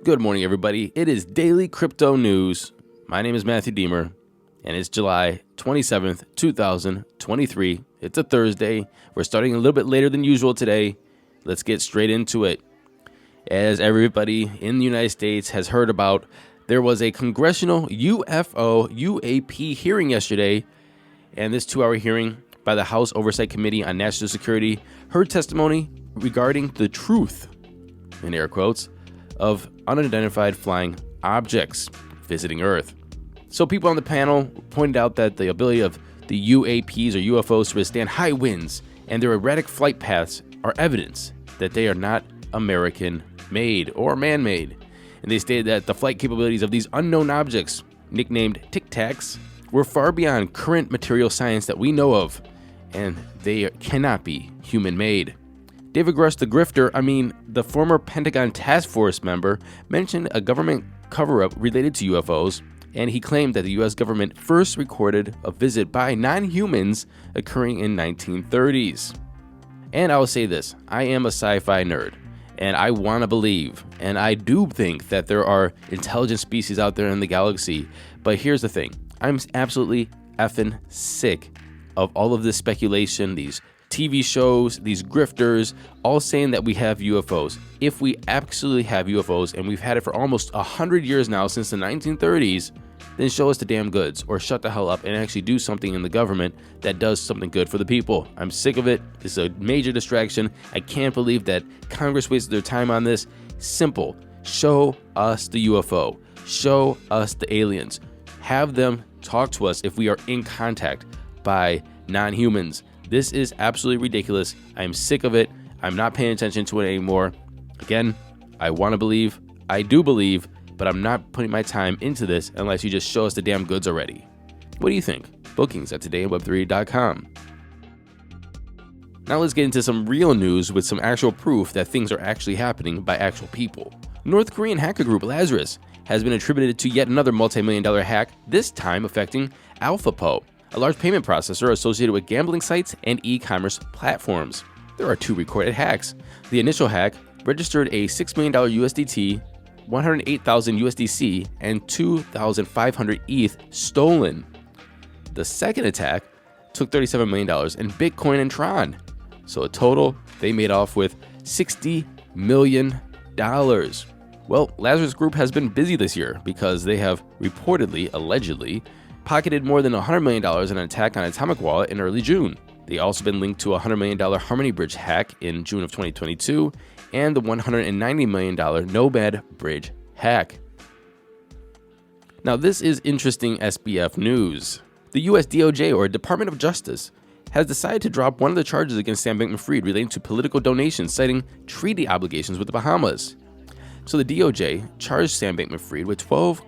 Good morning, everybody. It is Daily Crypto News. My name is Matthew Deemer, and it's July 27th, 2023. It's a Thursday. We're starting a little bit later than usual today. Let's get straight into it. As everybody in the United States has heard about, there was a Congressional UFO UAP hearing yesterday, and this 2-hour hearing by the House Oversight Committee on National Security heard testimony regarding the truth, in air quotes, of unidentified flying objects visiting Earth. So people on the panel pointed out that the ability of the UAPs or UFOs to withstand high winds and their erratic flight paths are evidence that they are not American-made or man-made. And they stated that the flight capabilities of these unknown objects, nicknamed Tic Tacs, were far beyond current material science that we know of, and they cannot be human-made. David Grush, the grifter, the former Pentagon Task Force member, mentioned a government cover-up related to UFOs, and he claimed that the U.S. government first recorded a visit by non-humans occurring in 1930s. And I will say this, I am a sci-fi nerd, and I want to believe, and I do think that there are intelligent species out there in the galaxy, but here's the thing, I'm absolutely effing sick of all of this speculation, these TV shows, these grifters, all saying that we have UFOs. If we absolutely have UFOs, and we've had it for almost 100 years now, since the 1930s, then show us the damn goods, or shut the hell up and actually do something in the government that does something good for the people. I'm sick of it. This is a major distraction. I can't believe that Congress wasted their time on this. Simple. Show us the UFO. Show us the aliens. Have them talk to us if we are in contact by non-humans. This is absolutely ridiculous. I am sick of it. I'm not paying attention to it anymore. Again, I want to believe. I do believe, but I'm not putting my time into this unless you just show us the damn goods already. What do you think? Bookings at todayinweb3.com. Now let's get into some real news with some actual proof that things are actually happening by actual people. North Korean hacker group Lazarus has been attributed to yet another multi-million-dollar hack, this time affecting AlphaPo, a large payment processor associated with gambling sites and e-commerce platforms. There are 2 recorded hacks. The initial hack registered a $6 million USDT, 108,000 USDC, and 2,500 ETH stolen. The second attack took $37 million in Bitcoin and Tron. So in total, they made off with $60 million. Well, Lazarus Group has been busy this year because they have reportedly, allegedly, pocketed more than $100 million in an attack on Atomic Wallet in early June. They also been linked to a $100 million Harmony Bridge hack in June of 2022 and the $190 million Nomad Bridge hack. Now this is interesting SBF news. The US DOJ, or Department of Justice, has decided to drop one of the charges against Sam Bankman-Fried relating to political donations, citing treaty obligations with the Bahamas. So the DOJ charged Sam Bankman-Fried with 12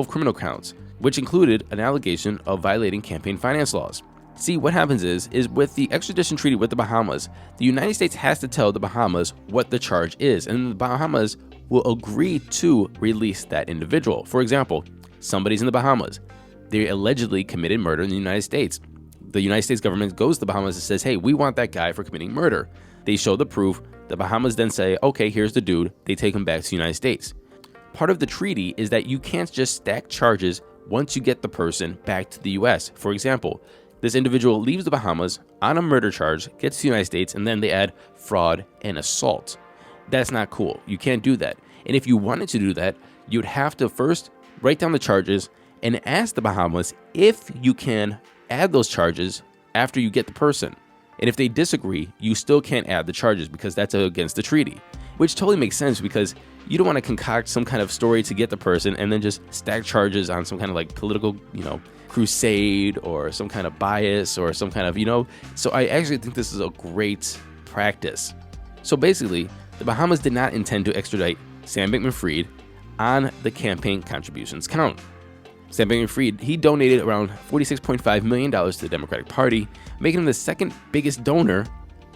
criminal counts, which included an allegation of violating campaign finance laws. See, what happens is with the extradition treaty with the Bahamas, the United States has to tell the Bahamas what the charge is, and the Bahamas will agree to release that individual. For example, somebody's in the Bahamas. They allegedly committed murder in the United States. The United States government goes to the Bahamas and says, hey, we want that guy for committing murder. They show the proof. The Bahamas then say, okay, here's the dude. They take him back to the United States. Part of the treaty is that you can't just stack charges once you get the person back to the US. For example, this individual leaves the Bahamas on a murder charge, gets to the United States, and then they add fraud and assault. That's not cool. You can't do that. And if you wanted to do that, you'd have to first write down the charges and ask the Bahamas if you can add those charges after you get the person. And if they disagree, you still can't add the charges because that's against the treaty, which totally makes sense because you don't want to concoct some kind of story to get the person and then just stack charges on some kind of like political, crusade or some kind of bias or some kind of, So I actually think this is a great practice. So basically, the Bahamas did not intend to extradite Sam Bankman-Fried on the campaign contributions count. Sam Bankman-Fried, he donated around $46.5 million to the Democratic Party, making him the second biggest donor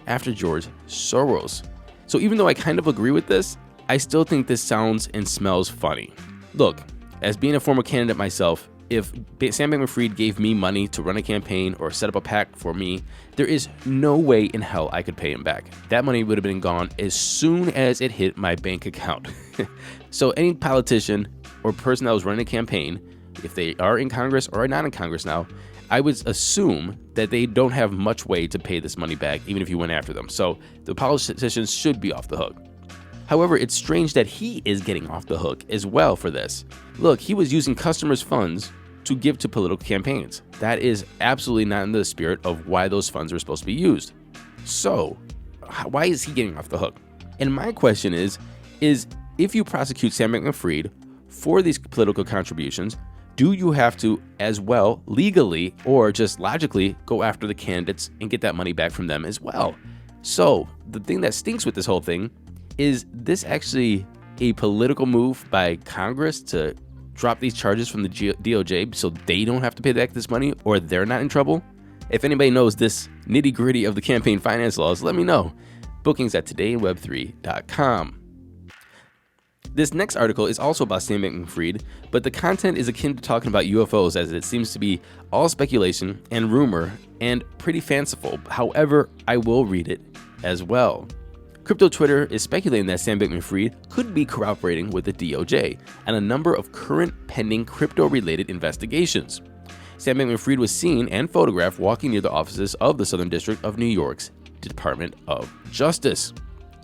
after George Soros. So even though I kind of agree with this, I still think this sounds and smells funny. Look, as being a former candidate myself, if Sam Bankman-Fried gave me money to run a campaign or set up a PAC for me, there is no way in hell I could pay him back. That money would have been gone as soon as it hit my bank account. So any politician or person that was running a campaign, if they are in Congress or are not in Congress now, I would assume that they don't have much way to pay this money back, even if you went after them. So the politicians should be off the hook. However, it's strange that he is getting off the hook as well for this. Look, he was using customers' funds to give to political campaigns. That is absolutely not in the spirit of why those funds were supposed to be used. So, why is he getting off the hook? And my question is if you prosecute Sam Bankman-Fried for these political contributions, do you have to as well legally or just logically go after the candidates and get that money back from them as well? So the thing that stinks with this whole thing is this actually a political move by Congress to drop these charges from the DOJ so they don't have to pay back this money or they're not in trouble? If anybody knows this nitty-gritty of the campaign finance laws, let me know. Bookings at todayinweb3.com. This next article is also about Sam Bankman-Fried, but the content is akin to talking about UFOs, as it seems to be all speculation and rumor and pretty fanciful. However, I will read it as well. Crypto Twitter is speculating that Sam Bankman-Fried could be cooperating with the DOJ on a number of current pending crypto-related investigations. Sam Bankman-Fried was seen and photographed walking near the offices of the Southern District of New York's Department of Justice.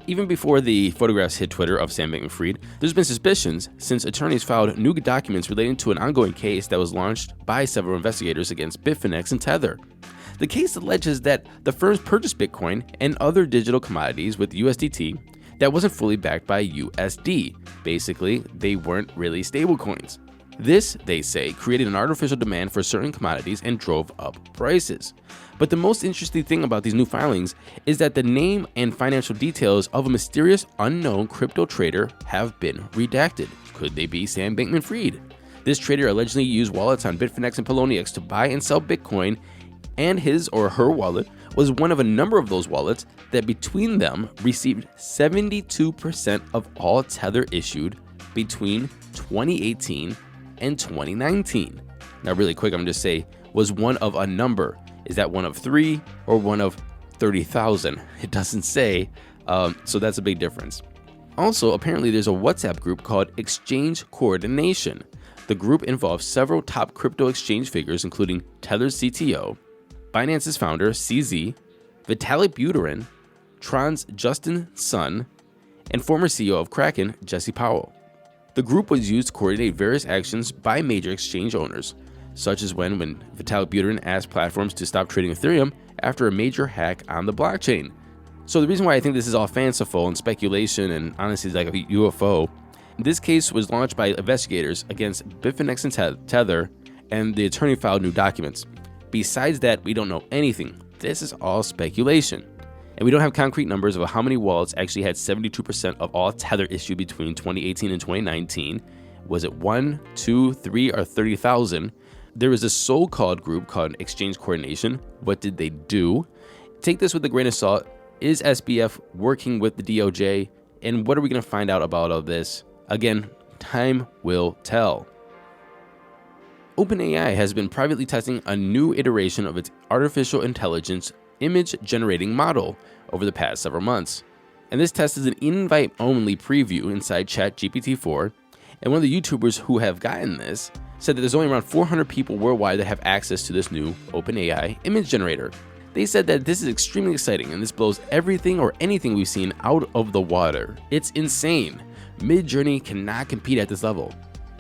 Even before the photographs hit Twitter of Sam Bankman-Fried, there's been suspicions since attorneys filed new documents relating to an ongoing case that was launched by several investigators against Bitfinex and Tether. The case alleges that the firms purchased Bitcoin and other digital commodities with USDT that wasn't fully backed by USD. Basically, they weren't really stablecoins. This, they say, created an artificial demand for certain commodities and drove up prices. But the most interesting thing about these new filings is that the name and financial details of a mysterious unknown crypto trader have been redacted. Could they be Sam Bankman-Fried? This trader allegedly used wallets on Bitfinex and Poloniex to buy and sell Bitcoin, and his or her wallet was one of a number of those wallets that between them received 72% of all Tether issued between 2018 and 2019. Now really quick, I'm going to say was one of a number. Is that one of 3 or one of 30,000? It doesn't say, so that's a big difference. Also, apparently there's a WhatsApp group called Exchange Coordination. The group involves several top crypto exchange figures, including Tether's CTO, Binance's founder, CZ, Vitalik Buterin, Tron's Justin Sun, and former CEO of Kraken, Jesse Powell. The group was used to coordinate various actions by major exchange owners, such as when Vitalik Buterin asked platforms to stop trading Ethereum after a major hack on the blockchain. So the reason why I think this is all fanciful and speculation and honestly like a UFO, this case was launched by investigators against Bitfinex and Tether, and the attorney filed new documents. Besides that, we don't know anything. This is all speculation. And we don't have concrete numbers of how many wallets actually had 72% of all Tether issued between 2018 and 2019. Was it 1, 2, 3, or 30,000? There is a so-called group called Exchange Coordination. What did they do? Take this with a grain of salt. Is SBF working with the DOJ? And what are we going to find out about all this? Again, time will tell. OpenAI has been privately testing a new iteration of its artificial intelligence image generating model over the past several months. And this test is an invite-only preview inside ChatGPT-4. And one of the YouTubers who have gotten this said that there's only around 400 people worldwide that have access to this new OpenAI image generator. They said that this is extremely exciting and this blows everything or anything we've seen out of the water. It's insane. Midjourney cannot compete at this level.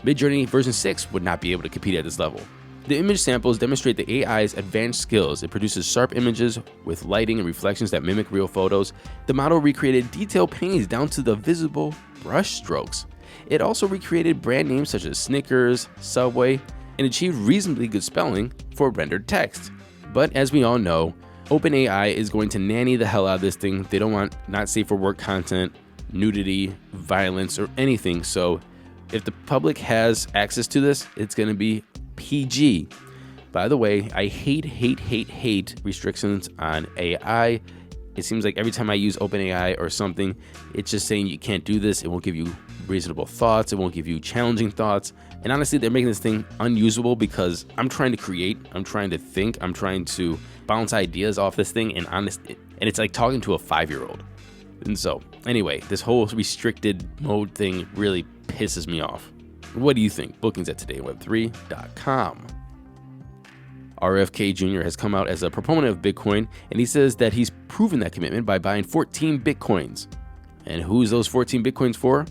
Midjourney version 6 would not be able to compete at this level. The image samples demonstrate the AI's advanced skills. It produces sharp images with lighting and reflections that mimic real photos. The model recreated detailed paintings down to the visible brush strokes. It also recreated brand names such as Snickers, Subway, and achieved reasonably good spelling for rendered text. But as we all know, OpenAI is going to nanny the hell out of this thing. They don't want not safe for work content, nudity, violence, or anything. So if the public has access to this, it's going to be PG. By the way, I hate restrictions on AI. It seems like every time I use OpenAI or something, it's just saying you can't do this. It won't give you reasonable thoughts. It won't give you challenging thoughts. And honestly, they're making this thing unusable because I'm trying to create, I'm trying to think, I'm trying to bounce ideas off this thing, and it's like talking to a 5-year-old. And so, anyway, this whole restricted mode thing really pisses me off. What do you think? Bookings at todayweb3.com. RFK Jr. has come out as a proponent of Bitcoin, and he says that he's proven that commitment by buying 14 Bitcoins. And who's those 14 Bitcoins for?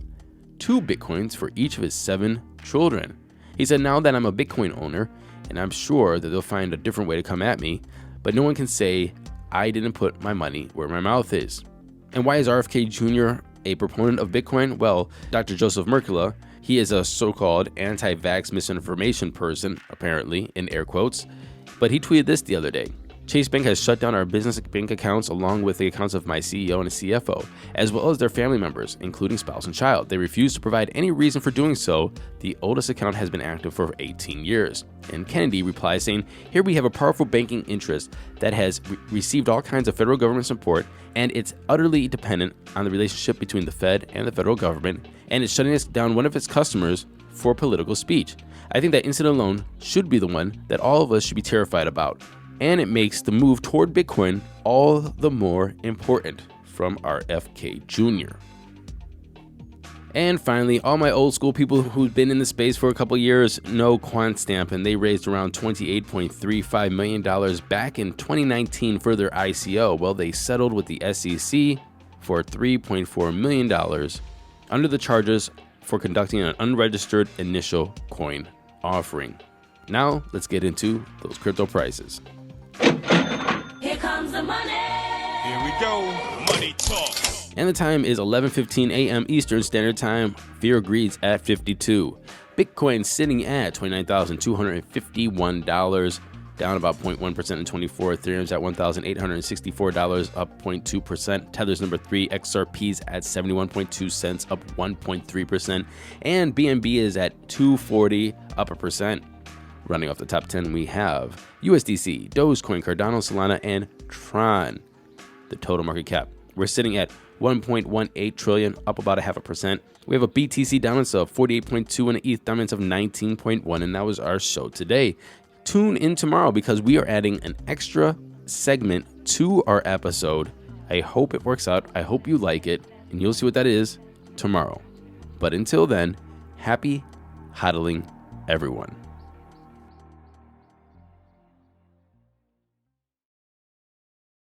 2 Bitcoins for each of his 7 children. He said, now that I'm a Bitcoin owner, and I'm sure that they'll find a different way to come at me, but no one can say I didn't put my money where my mouth is. And why is RFK Jr. a proponent of Bitcoin? Well, Dr. Joseph Mercola, he is a so-called anti-vax misinformation person, apparently, in air quotes, but he tweeted this the other day. Chase Bank has shut down our business bank accounts along with the accounts of my CEO and CFO, as well as their family members, including spouse and child. They refuse to provide any reason for doing so. The oldest account has been active for 18 years. And Kennedy replies saying, here we have a powerful banking interest that has received all kinds of federal government support, and it's utterly dependent on the relationship between the Fed and the federal government, and it's shutting down one of its customers for political speech. I think that incident alone should be the one that all of us should be terrified about. And it makes the move toward Bitcoin all the more important, from RFK Jr. And finally, all my old school people who've been in the space for a couple years know QuantStamp, and they raised around $28.35 million back in 2019 for their ICO. Well, they settled with the SEC for $3.4 million under the charges for conducting an unregistered initial coin offering. Now, let's get into those crypto prices. Here comes the money. Here we go. Money talk. And the time is 11:15 a.m. Eastern Standard Time. Fear greeds at 52. Bitcoin sitting at $29,251, down about 0.1% in 24. Ethereum's at $1,864, up 0.2%. Tether's number 3. XRP's at 71.2 cents, up 1.3%. And BNB is at 240, up 1%. Running off the top 10, we have USDC, Dogecoin, Cardano, Solana, and Tron. The total market cap, we're sitting at 1.18 trillion, up about 0.5%. We have a BTC dominance of 48.2 and an ETH dominance of 19.1, and that was our show today. Tune in tomorrow because we are adding an extra segment to our episode. I hope it works out. I hope you like it, and you'll see what that is tomorrow. But until then, happy hodling, everyone.